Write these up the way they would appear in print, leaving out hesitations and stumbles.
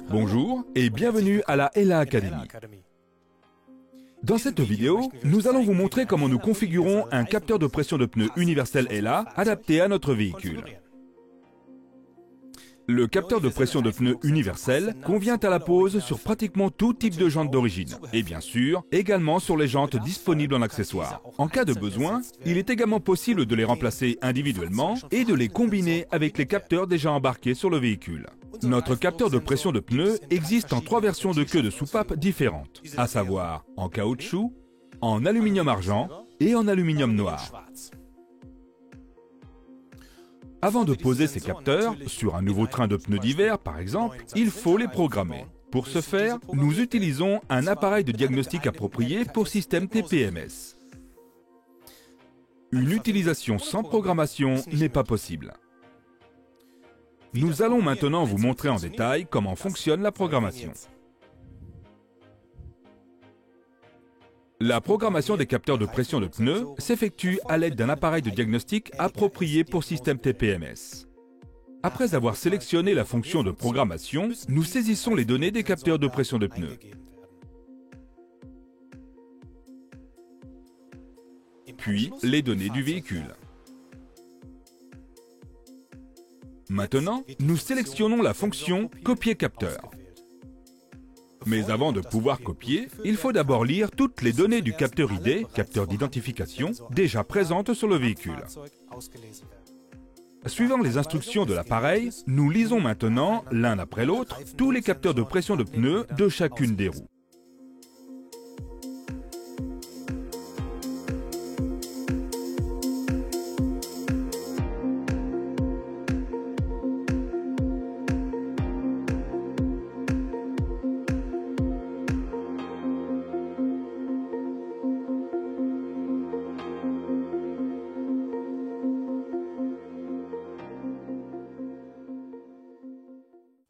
Bonjour et bienvenue à la Ella Academy. Dans cette vidéo, nous allons vous montrer comment nous configurons un capteur de pression de pneus universel Ella adapté à notre véhicule. Le capteur de pression de pneus universel convient à la pose sur pratiquement tout type de jantes d'origine, et bien sûr, également sur les jantes disponibles en accessoires. En cas de besoin, il est également possible de les remplacer individuellement et de les combiner avec les capteurs déjà embarqués sur le véhicule. Notre capteur de pression de pneus existe en 3 versions de queue de soupape différentes, à savoir en caoutchouc, en aluminium argent et en aluminium noir. Avant de poser ces capteurs, sur un nouveau train de pneus d'hiver par exemple, il faut les programmer. Pour ce faire, nous utilisons un appareil de diagnostic approprié pour système TPMS. Une utilisation sans programmation n'est pas possible. Nous allons maintenant vous montrer en détail comment fonctionne la programmation. La programmation des capteurs de pression de pneus s'effectue à l'aide d'un appareil de diagnostic approprié pour système TPMS. Après avoir sélectionné la fonction de programmation, nous saisissons les données des capteurs de pression de pneus. Puis, les données du véhicule. Maintenant, nous sélectionnons la fonction « Copier capteur ». Mais avant de pouvoir copier, il faut d'abord lire toutes les données du capteur ID, capteur d'identification, déjà présentes sur le véhicule. Suivant les instructions de l'appareil, nous lisons maintenant, l'un après l'autre, tous les capteurs de pression de pneus de chacune des roues.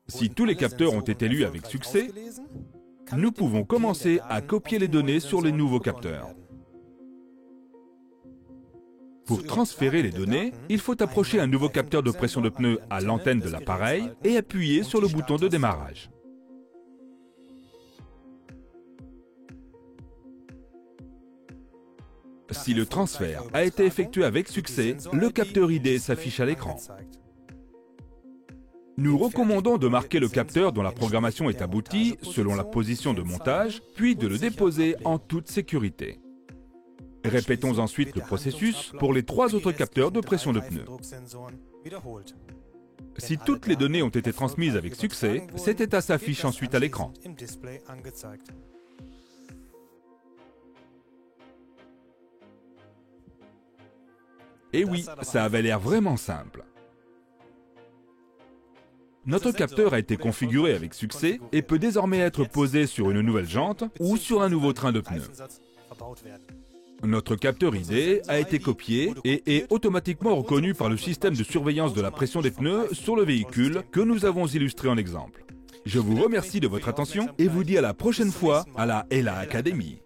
Si tous les capteurs ont été lus avec succès, nous pouvons commencer à copier les données sur les nouveaux capteurs. Pour transférer les données, il faut approcher un nouveau capteur de pression de pneus à l'antenne de l'appareil et appuyer sur le bouton de démarrage. Si le transfert a été effectué avec succès, le capteur ID s'affiche à l'écran. Nous recommandons de marquer le capteur dont la programmation est aboutie selon la position de montage, puis de le déposer en toute sécurité. Répétons ensuite le processus pour les 3 autres capteurs de pression de pneus. Si toutes les données ont été transmises avec succès, cet état s'affiche ensuite à l'écran. Et oui, ça avait l'air vraiment simple. Notre capteur a été configuré avec succès et peut désormais être posé sur une nouvelle jante ou sur un nouveau train de pneus. Notre capteur ID a été copié et est automatiquement reconnu par le système de surveillance de la pression des pneus sur le véhicule que nous avons illustré en exemple. Je vous remercie de votre attention et vous dis à la prochaine fois à la Ella Academy.